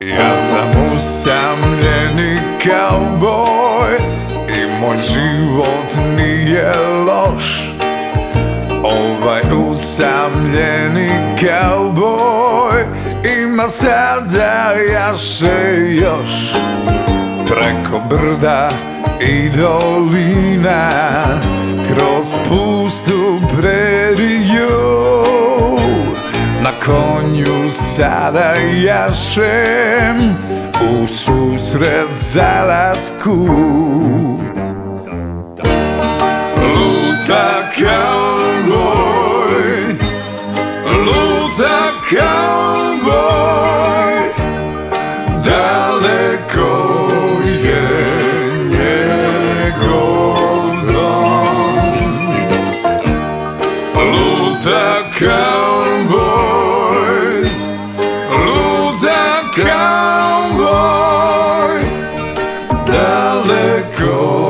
Ja sam usamljeni kauboj i moj život nije loš. Ovaj usamljeni kauboj ima sada jaše još. Preko brda i dolina, kroz pustu preriju, na konju sada jašem u susret zalazku. Luta Kauboj, Luta Kauboj, daleko je njegov dom. Luta Kauboj, Luta Kauboj, daleko